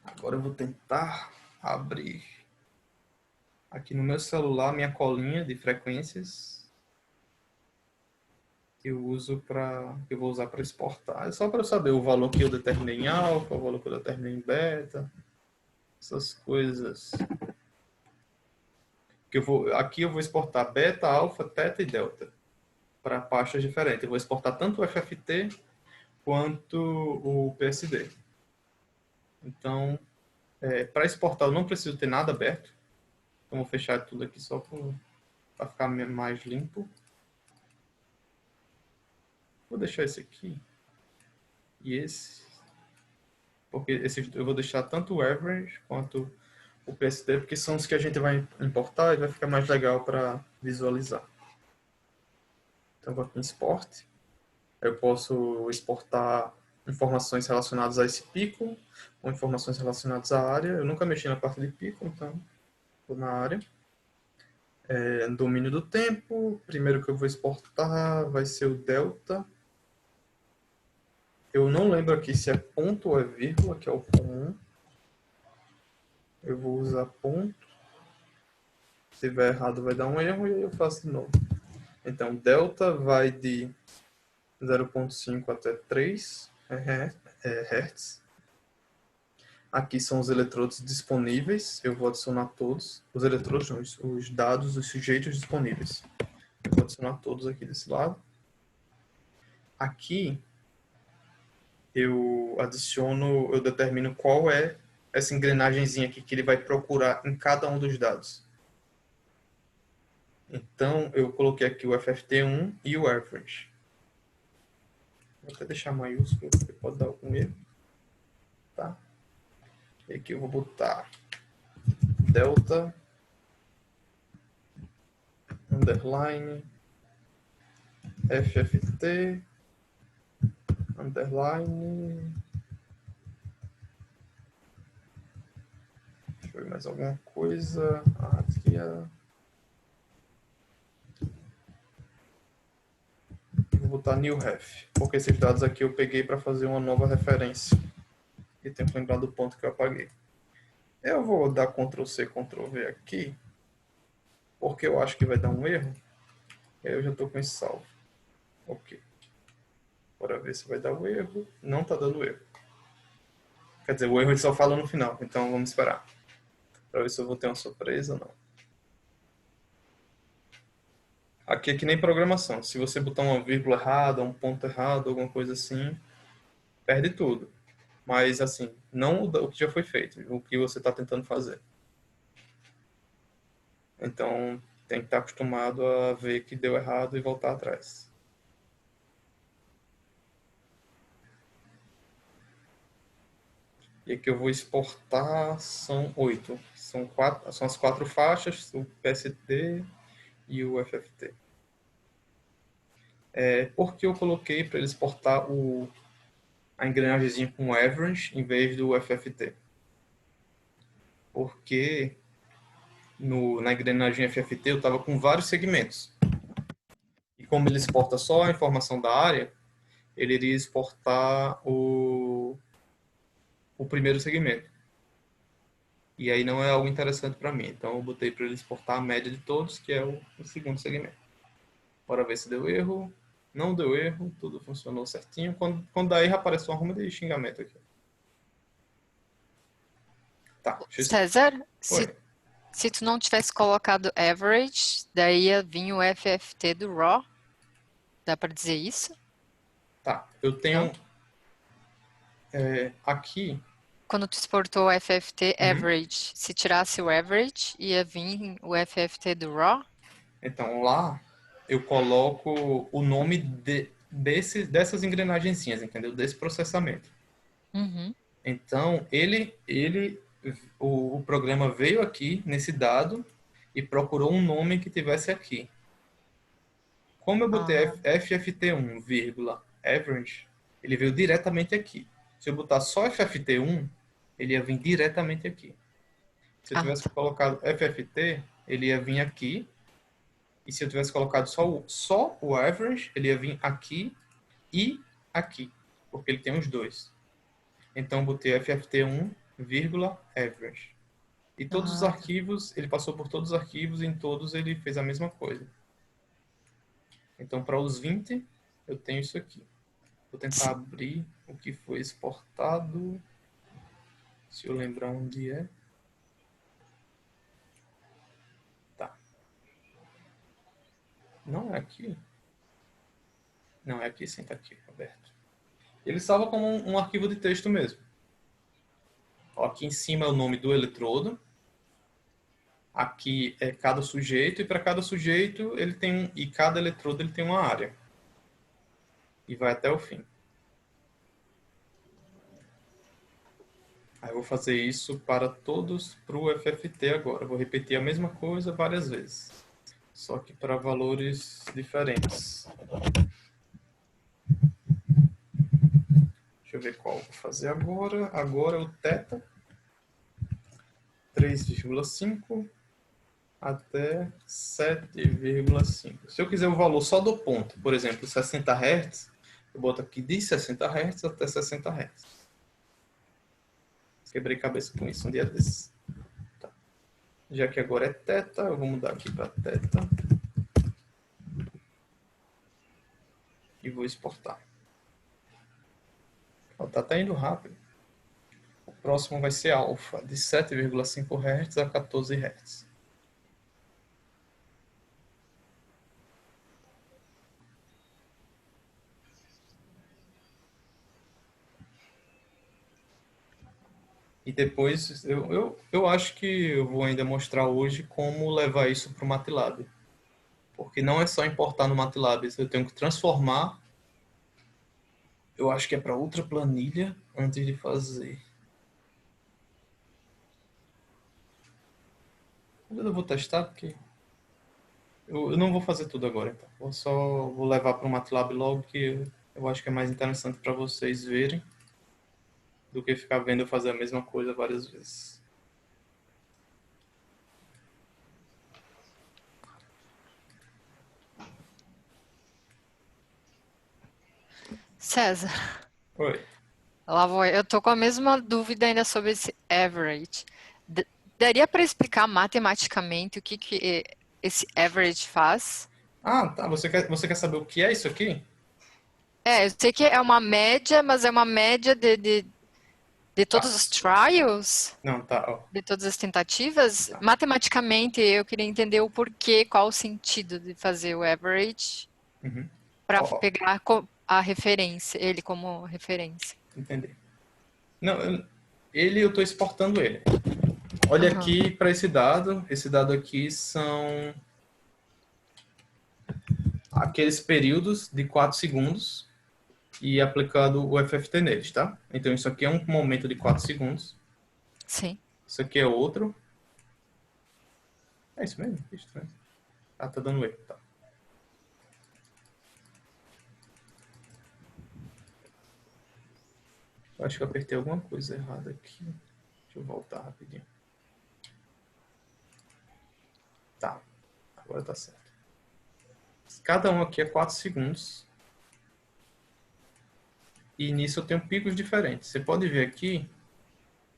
Agora eu vou tentar abrir aqui no meu celular minha colinha de frequências que eu vou usar para exportar. É só para eu saber o valor que eu determinei em alfa, o valor que eu determinei em beta, essas coisas. Aqui eu vou exportar beta, alfa, teta e delta para pastas diferentes. Eu vou exportar tanto o FFT quanto o PSD. Então, para exportar eu não preciso ter nada aberto. Então, vou fechar tudo aqui só para ficar mais limpo. Vou deixar esse aqui e esse, porque eu vou deixar tanto o average quanto o PSD, porque são os que a gente vai importar e vai ficar mais legal para visualizar. Então, vou aqui em Export. Eu posso exportar informações relacionadas a esse pico ou informações relacionadas à área. Eu nunca mexi na parte de pico, então estou na área. Domínio do tempo. Primeiro que eu vou exportar vai ser o delta. Eu não lembro aqui se é ponto ou é vírgula, que é o comum. Eu vou usar ponto. Se tiver errado vai dar um erro e aí eu faço de novo. Então, delta vai de 0,5 até 3 Hz. Aqui são os eletrodos disponíveis. Eu vou adicionar todos. Os eletrodos não, os dados, os sujeitos disponíveis. Eu vou adicionar todos aqui desse lado. Aqui eu determino qual é essa engrenagemzinha aqui que ele vai procurar em cada um dos dados. Então, eu coloquei aqui o FFT1 e o average. Vou até deixar maiúsculo, porque pode dar algum erro. Tá? E aqui eu vou botar delta, underline, FFT, underline. Deixa eu ver mais alguma coisa. Aqui vou botar new ref, porque esses dados aqui eu peguei para fazer uma nova referência. E tenho que lembrar do ponto que eu apaguei. Eu vou dar Ctrl C, Ctrl V aqui, porque eu acho que vai dar um erro. E aí eu já estou com isso salvo. Ok. Bora ver se vai dar o erro. Não está dando erro. Quer dizer, o erro ele só fala no final. Então vamos esperar. Para ver se eu vou ter uma surpresa ou não. Aqui é que nem programação. Se você botar uma vírgula errada, um ponto errado, alguma coisa assim, perde tudo. Mas assim, não o que já foi feito, o que você está tentando fazer. Então tem que estar acostumado a ver que deu errado e voltar atrás. E aqui eu vou exportar, são 8. São as 4 faixas, o PSD e o FFT. Por que eu coloquei para ele exportar a engrenagemzinha com o average em vez do FFT? Porque na engrenagem FFT eu estava com vários segmentos. E como ele exporta só a informação da área, ele iria exportar o primeiro segmento. E aí não é algo interessante para mim. Então eu botei para ele exportar a média de todos, que é o segundo segmento. Bora ver se deu erro. Não deu erro, tudo funcionou certinho. Quando dá erro, aparece uma ruma de xingamento aqui. Tá, César, Oi. se tu não tivesse colocado average, daí ia vir o FFT do raw. Dá para dizer isso? Tá, eu tenho aqui. Quando tu exportou o FFT average, se tirasse o average, ia vir o FFT do raw? Então lá eu coloco o nome dessas engrenagenzinhas, entendeu? Desse processamento. Uhum. Então o programa veio aqui nesse dado e procurou um nome que tivesse aqui. Como eu botei FFT1, vírgula, average, ele veio diretamente aqui. Se eu botar só FFT1, ele ia vir diretamente aqui. Se eu tivesse colocado FFT, ele ia vir aqui. E se eu tivesse colocado só o average, ele ia vir aqui e aqui. Porque ele tem os dois. Então, eu botei FFT1, average. E todos os arquivos, ele passou por todos os arquivos e em todos ele fez a mesma coisa. Então, para os 20, eu tenho isso aqui. Vou tentar abrir o que foi exportado. Se eu lembrar onde é. Tá. Não é aqui. Não, é aqui sim, tá aqui, aberto. Ele salva como um arquivo de texto mesmo. Ó, aqui em cima é o nome do eletrodo. Aqui é cada sujeito, e para cada sujeito ele tem e cada eletrodo ele tem uma área. E vai até o fim. Aí eu vou fazer isso para todos para o FFT agora. Eu vou repetir a mesma coisa várias vezes. Só que para valores diferentes. Deixa eu ver qual eu vou fazer agora. Agora é o θ. 3,5 até 7,5. Se eu quiser o valor só do ponto, por exemplo, 60 Hz, eu boto aqui de 60 Hz até 60 Hz. Quebrei cabeça com isso um dia desses. Tá. Já que agora é θ, eu vou mudar aqui para θ. E vou exportar. Ó, tá até indo rápido. O próximo vai ser alfa, de 7,5 Hz a 14 Hz. E depois, eu acho que eu vou ainda mostrar hoje como levar isso para o MATLAB. Porque não é só importar no MATLAB, eu tenho que transformar. Eu acho que é para outra planilha antes de fazer. Eu vou testar porque eu não vou fazer tudo agora. Então. Vou levar para o MATLAB logo, que eu acho que é mais interessante para vocês verem do que ficar vendo eu fazer a mesma coisa várias vezes. César, Oi. lá vou. Eu tô com a mesma dúvida ainda sobre esse average. Daria para explicar matematicamente o que esse average faz? Ah, tá. Você quer saber o que é isso aqui? Eu sei que é uma média, mas é uma média de todos os trials? Não, tá. Ó. De todas as tentativas? Tá. Matematicamente, eu queria entender o porquê, qual o sentido de fazer o average para pegar a referência, ele como referência. Entendi. Não, eu estou exportando ele. Olha aqui para esse dado. Esse dado aqui são aqueles períodos de 4 segundos e aplicando o FFT neles, tá? Então isso aqui é um momento de 4 segundos. Sim. Isso aqui é outro. É isso mesmo? Que estranho. Ah, tá dando erro, tá. Eu acho que eu apertei alguma coisa errada aqui. Deixa eu voltar rapidinho. Tá. Agora tá certo. Cada um aqui é 4 segundos. E nisso eu tenho picos diferentes. Você pode ver aqui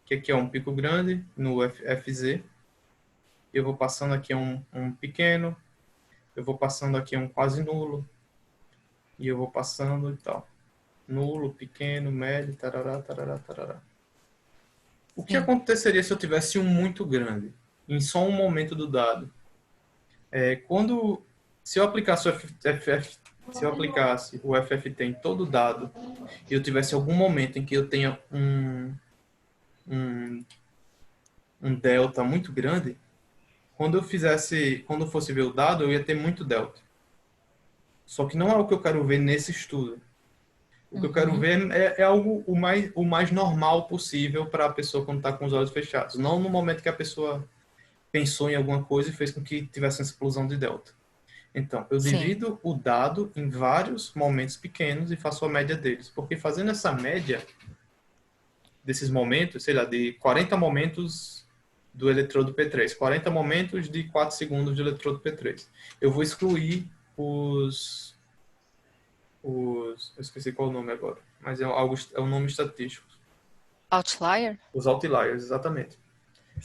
que aqui é um pico grande no FZ. Eu vou passando aqui um pequeno. Eu vou passando aqui um quase nulo. E eu vou passando e tal. Nulo, pequeno, médio, tarará, tarará, tarará. O que aconteceria se eu tivesse um muito grande? Em só um momento do dado? Se eu aplicasse o FFT em todo dado e eu tivesse algum momento em que eu tenha um delta muito grande, quando eu fosse ver o dado, eu ia ter muito delta. Só que não é o que eu quero ver nesse estudo. O que eu quero ver é algo o mais normal possível para a pessoa quando está com os olhos fechados. Não no momento que a pessoa pensou em alguma coisa e fez com que tivesse uma explosão de delta. Então, eu divido o dado em vários momentos pequenos e faço a média deles. Porque fazendo essa média desses momentos, sei lá, de 40 momentos do eletrodo P3. 40 momentos de 4 segundos de eletrodo P3. Eu vou excluir eu esqueci qual é o nome agora, mas é um nome estatístico. Outlier? Os outliers, exatamente.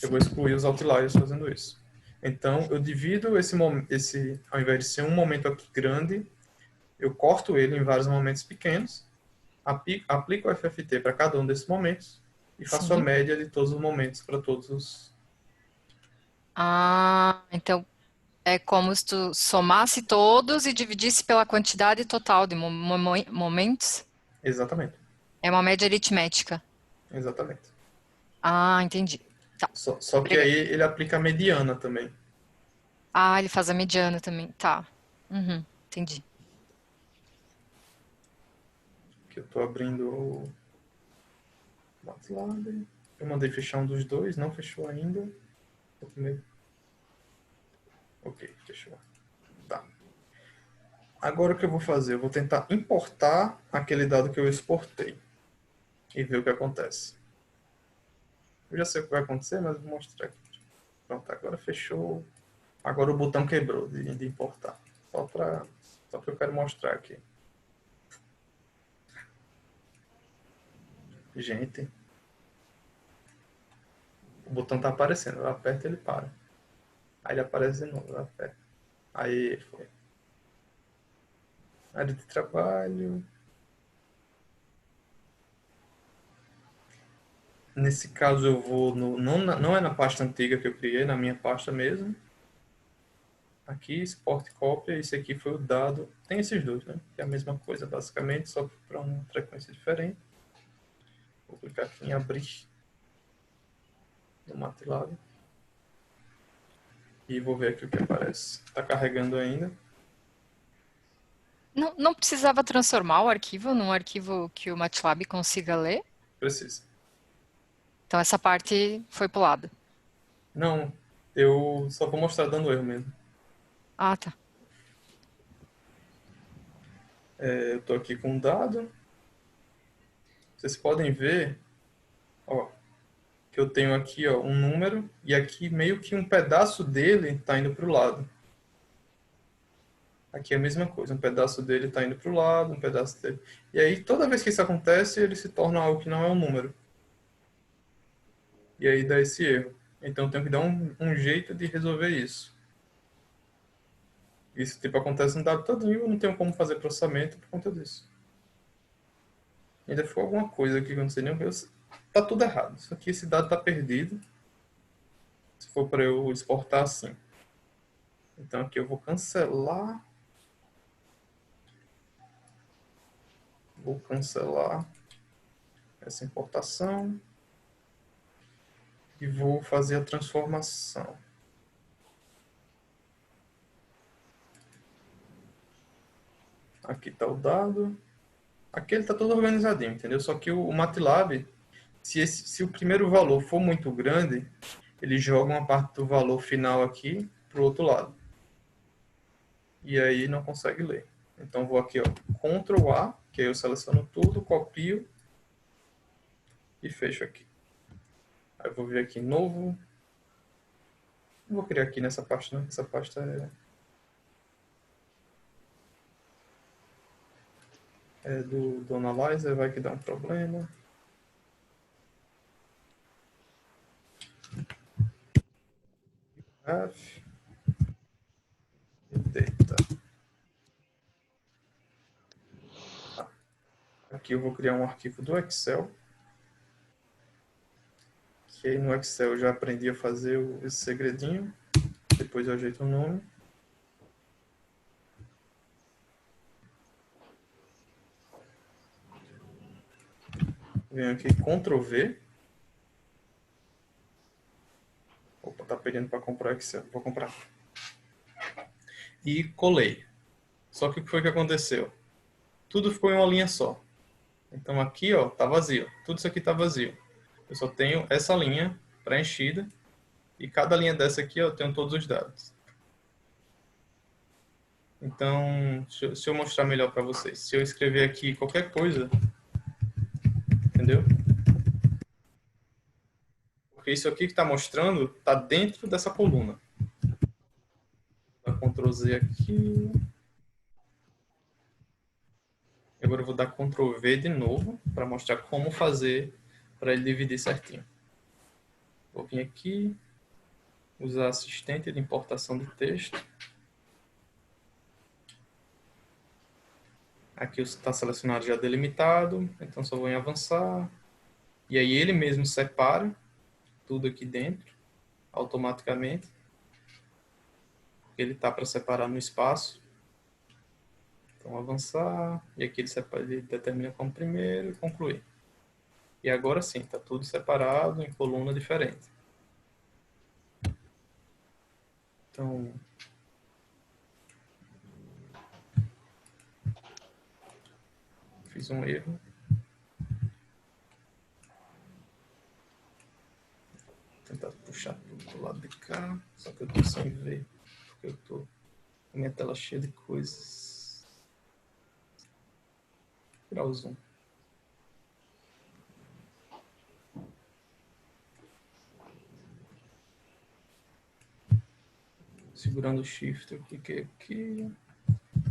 Eu vou excluir os outliers fazendo isso. Então, eu divido ao invés de ser um momento aqui grande, eu corto ele em vários momentos pequenos, aplico o FFT para cada um desses momentos e faço a Sim. média de todos os momentos para todos os... Ah, então é como se tu somasse todos e dividisse pela quantidade total de momentos? Exatamente. É uma média aritmética. Exatamente. Ah, entendi. Tá, Só que aí obrigada. ele aplica a mediana também. Ah, ele faz a mediana também. Tá. Uhum, entendi. Que eu estou abrindo o MATLAB. Eu mandei fechar um dos dois, não fechou ainda. Tô com medo. Ok, fechou. Tá. Agora o que eu vou fazer? Eu vou tentar importar aquele dado que eu exportei e ver o que acontece. Eu já sei o que vai acontecer, mas vou mostrar aqui. Pronto, agora fechou. Agora o botão quebrou de importar. Só que eu quero mostrar aqui. Gente, o botão tá aparecendo. Eu aperto e ele para. Aí ele aparece de novo, eu aperto. Aí foi. Área de trabalho. Nesse caso eu vou não é na pasta antiga que eu criei, na minha pasta mesmo. Aqui, export cópia, esse aqui foi o dado. Tem esses dois, né? Que é a mesma coisa, basicamente, só para uma frequência diferente. Vou clicar aqui em abrir no MATLAB. E vou ver aqui o que aparece. Está carregando ainda. Não precisava transformar o arquivo num arquivo que o MATLAB consiga ler? Precisa. Então essa parte foi pulada. Não, eu só vou mostrar dando erro mesmo. Ah, tá. Eu estou aqui com um dado. Vocês podem ver, ó, que eu tenho aqui, ó, um número e aqui meio que um pedaço dele está indo para o lado. Aqui é a mesma coisa, um pedaço dele está indo para o lado, um pedaço dele. E aí, toda vez que isso acontece, ele se torna algo que não é um número. E aí dá esse erro. Então, eu tenho que dar um jeito de resolver isso. Isso, tipo, acontece no dado todinho, eu não tenho como fazer processamento por conta disso. Ainda ficou alguma coisa aqui que eu não sei nem o que. Tá tudo errado. Isso aqui, esse dado está perdido. Se for para eu exportar assim. Então, aqui eu vou cancelar. Vou cancelar essa importação e vou fazer a transformação. Aqui está o dado. Aqui ele está todo organizadinho, entendeu? Só que o MATLAB, se o primeiro valor for muito grande, ele joga uma parte do valor final aqui para o outro lado. E aí não consegue ler. Então vou aqui, ó, Ctrl A, que aí eu seleciono tudo, copio e fecho aqui. Aí eu vou vir aqui novo. Não vou criar aqui nessa pasta, não. Essa pasta é do Analyzer, vai que dá um problema. F. Data. Tá. Aqui eu vou criar um arquivo do Excel. Que aí no Excel eu já aprendi a fazer esse segredinho. Depois eu ajeito o nome. Venho aqui, Ctrl V. Opa, tá pedindo para comprar Excel. Vou comprar. E colei. Só que o que foi que aconteceu? Tudo ficou em uma linha só. Então aqui, ó, tá vazio. Tudo isso aqui tá vazio. Eu só tenho essa linha preenchida. E cada linha dessa aqui, ó, eu tenho todos os dados. Então, se eu mostrar melhor para vocês. Se eu escrever aqui qualquer coisa, entendeu? Porque isso aqui que está mostrando está dentro dessa coluna. Vou dar Ctrl Z aqui. Agora eu vou dar Ctrl V de novo para mostrar como fazer para ele dividir certinho. Vou vir aqui, usar assistente de importação de texto. Aqui está selecionado já delimitado, então só vou em avançar. E aí ele mesmo separa tudo aqui dentro, automaticamente. Ele está para separar no espaço. Então avançar, e aqui ele determina como primeiro e concluir. E agora sim, está tudo separado em coluna diferente. Então, fiz um erro. Vou tentar puxar tudo do lado de cá, só que eu estou sem ver, porque eu estou com minha tela cheia de coisas. Vou tirar o zoom. Segurando o Shift, eu cliquei aqui.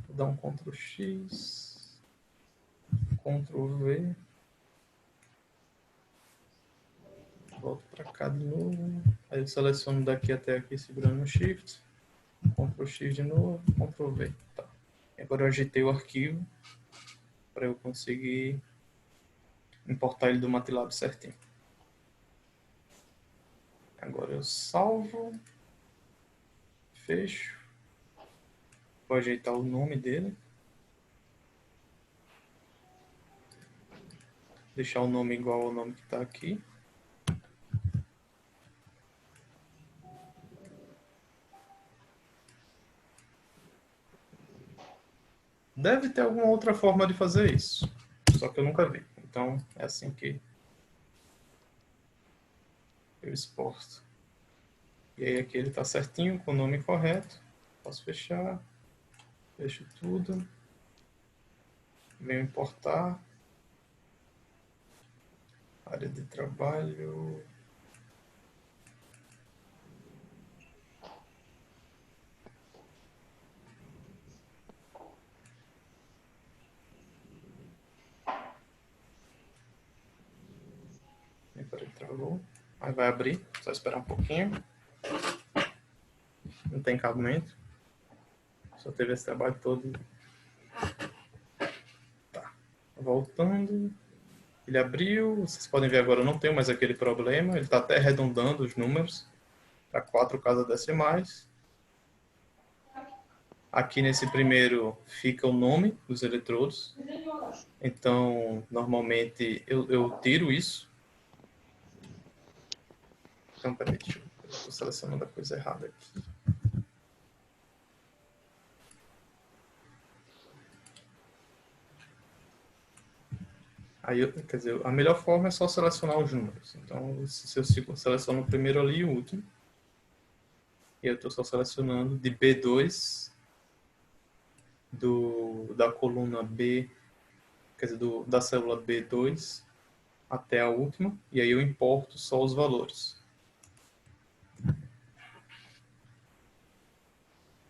Vou dar um Ctrl X, Ctrl V. Volto para cá de novo. Aí eu seleciono daqui até aqui, segurando no Shift. Ctrl X de novo, Ctrl V. Tá. Agora eu ajeitei o arquivo para eu conseguir importar ele do MATLAB certinho. Agora eu salvo. Fecho. Vou ajeitar o nome dele. Deixar o nome igual ao nome que está aqui. Deve ter alguma outra forma de fazer isso. Só que eu nunca vi. Então é assim que eu exporto. E aí aqui ele está certinho, com o nome correto. Posso fechar. Fecho tudo. Venho importar. Área de trabalho. Peraí, travou. Aí vai abrir. Só esperar um pouquinho. Não tem cabimento. Só teve esse trabalho todo. Tá. Voltando. Ele abriu. Vocês podem ver agora, eu não tenho mais aquele problema. Ele está até arredondando os números para 4 casas decimais. Aqui nesse primeiro fica o nome dos eletrodos. Então, normalmente, eu tiro isso. Então, peraí, eu estou selecionando a coisa errada aqui. Aí, quer dizer, a melhor forma é só selecionar os números. Então, se eu seleciono o primeiro ali e o último, e eu estou só selecionando de B2 da coluna B, quer dizer, da célula B2 até a última, e aí eu importo só os valores.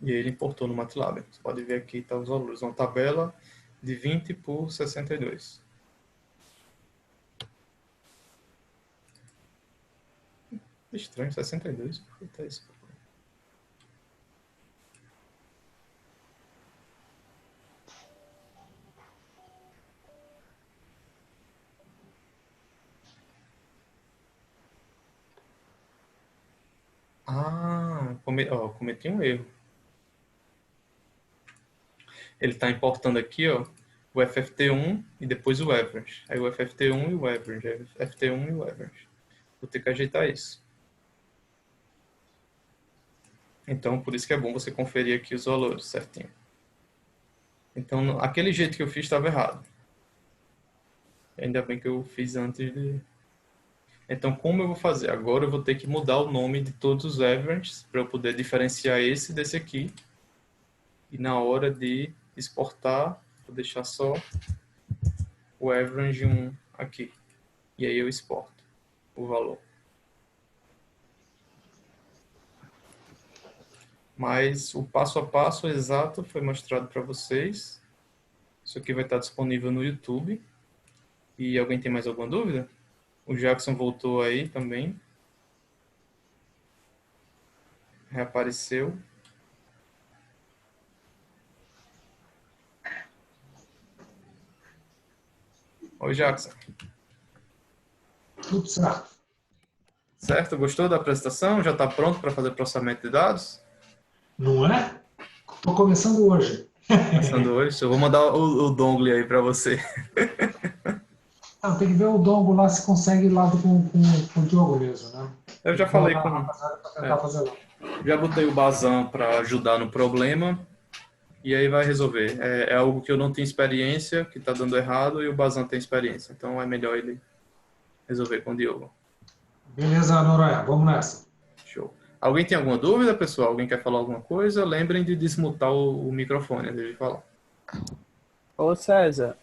E aí ele importou no MATLAB. Você pode ver aqui, tá os valores. Uma tabela de 20 por 62. Estranho, 62. Por que tá isso? Ah, cometi um erro. Ele está importando aqui, ó, o FFT1 e depois o average. Aí o FFT1 e o average. Aí o FFT1 e o average. Vou ter que ajeitar isso. Então, por isso que é bom você conferir aqui os valores certinho. Então, aquele jeito que eu fiz estava errado. Ainda bem que eu fiz antes de... Então, como eu vou fazer? Agora eu vou ter que mudar o nome de todos os averages para eu poder diferenciar esse desse aqui. E na hora de exportar, vou deixar só o average 1 aqui. E aí eu exporto o valor. Mas o passo a passo exato foi mostrado para vocês. Isso aqui vai estar disponível no YouTube. E alguém tem mais alguma dúvida? O Jackson voltou aí também. Reapareceu. Oi, Jackson. Tudo certo. Certo? Gostou da apresentação? Já está pronto para fazer processamento de dados? Não é? Estou começando hoje. Começando hoje. Eu vou mandar o dongle aí para você. Ah, tem que ver o Dongo lá se consegue ir lá com o Diogo mesmo, né? Eu já Vou falei colocar a com... rapaziada para tentar fazer lá. Já botei o Bazan para ajudar no problema. E aí vai resolver. É algo que eu não tenho experiência, que está dando errado, e o Bazan tem experiência. Então é melhor ele resolver com o Diogo. Beleza, Noronha, vamos nessa. Show. Alguém tem alguma dúvida, pessoal? Alguém quer falar alguma coisa? Lembrem de desmutar o microfone antes de falar. Ô César,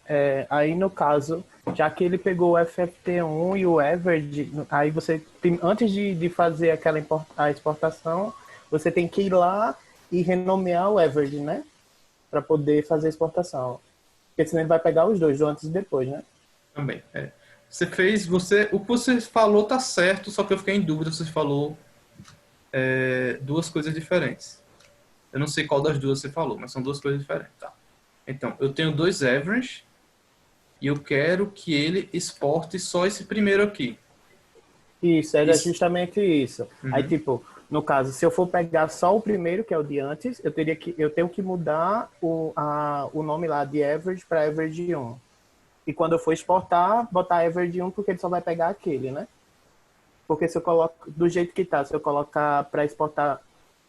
aí no caso, já que ele pegou o FFT1 e o Average, aí você, antes de fazer a exportação, você tem que ir lá e renomear o Average, né? Para poder fazer a exportação. Porque senão ele vai pegar os dois, do antes e depois, né? Também. O que você falou tá certo, só que eu fiquei em dúvida se você falou duas coisas diferentes. Eu não sei qual das duas você falou, mas são duas coisas diferentes. Tá. Então, eu tenho dois average e eu quero que ele exporte só esse primeiro aqui. Isso, era Isso. justamente isso. Uhum. Aí, tipo, no caso, se eu for pegar só o primeiro, que é o de antes, eu tenho que mudar o nome lá de Average para Average 1. E quando eu for exportar, botar Average 1, porque ele só vai pegar aquele, né? Porque se eu coloco do jeito que tá, se eu colocar para exportar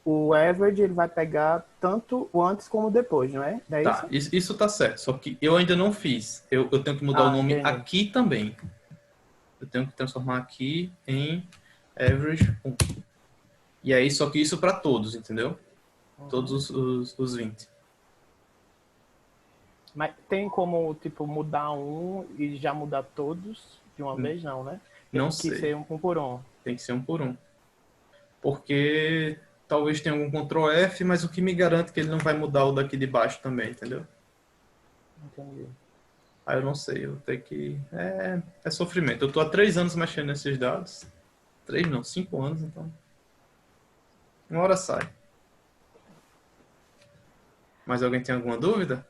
o Average, ele vai pegar tanto o antes como o depois, não é? Não é Tá, isso? isso tá certo, só que eu ainda não fiz. Eu tenho que mudar o nome Entendi. aqui também. Eu tenho que transformar aqui em average 1. E aí, só que isso para todos, entendeu? Todos os 20. Mas tem como, tipo, mudar um e já mudar todos de uma vez? Não, né? Tem Não que sei. ser um por um. Tem que ser um por um. Porque talvez tenha algum Ctrl F, mas o que me garante que ele não vai mudar o daqui de baixo também, entendeu? Entendi. Aí eu não sei, eu tenho que... É sofrimento. Eu tô há 3 anos mexendo nesses dados. 3 não, 5 anos, então... Uma hora sai. Mas alguém tem alguma dúvida?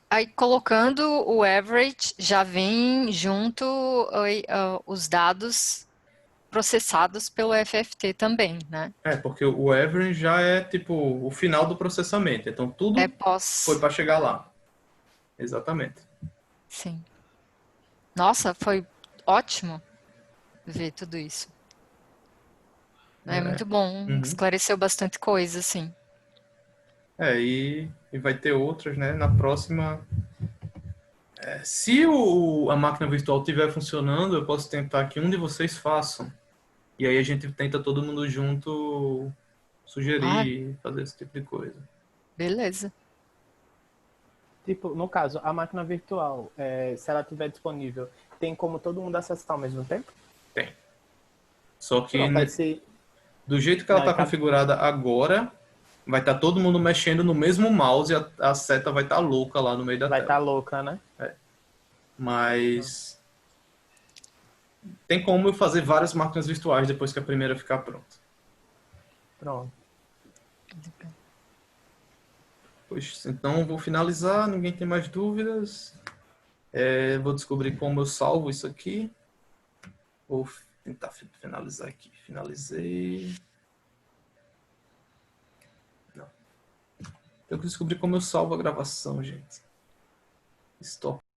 Aí, colocando o average, já vem junto os dados processados pelo FFT também, né? Porque o average já é tipo o final do processamento. Então tudo É foi pós. para chegar lá. Exatamente. Sim. Nossa, foi ótimo ver tudo isso. É muito bom, Uhum. esclareceu bastante coisa, assim. E vai ter outras, né? Na próxima. Se a máquina virtual estiver funcionando, eu posso tentar que um de vocês façam. E aí a gente tenta todo mundo junto Ah, sugerir, fazer esse tipo de coisa. beleza. Tipo, no caso, a máquina virtual, se ela estiver disponível, tem como todo mundo acessar ao mesmo tempo? Tem. Só que Pronto, aí se... do jeito que ela Não, está configurada agora, vai estar todo mundo mexendo no mesmo mouse e a seta vai estar louca lá no meio da vai tela. estar louca, né? Mas tem como eu fazer várias máquinas virtuais depois que a primeira ficar pronta. Pronto. Pois, então vou finalizar, ninguém tem mais dúvidas. Vou descobrir como eu salvo isso aqui. Vou tentar finalizar aqui. Finalizei. Não. Tenho que descobrir como eu salvo a gravação, gente. Stop.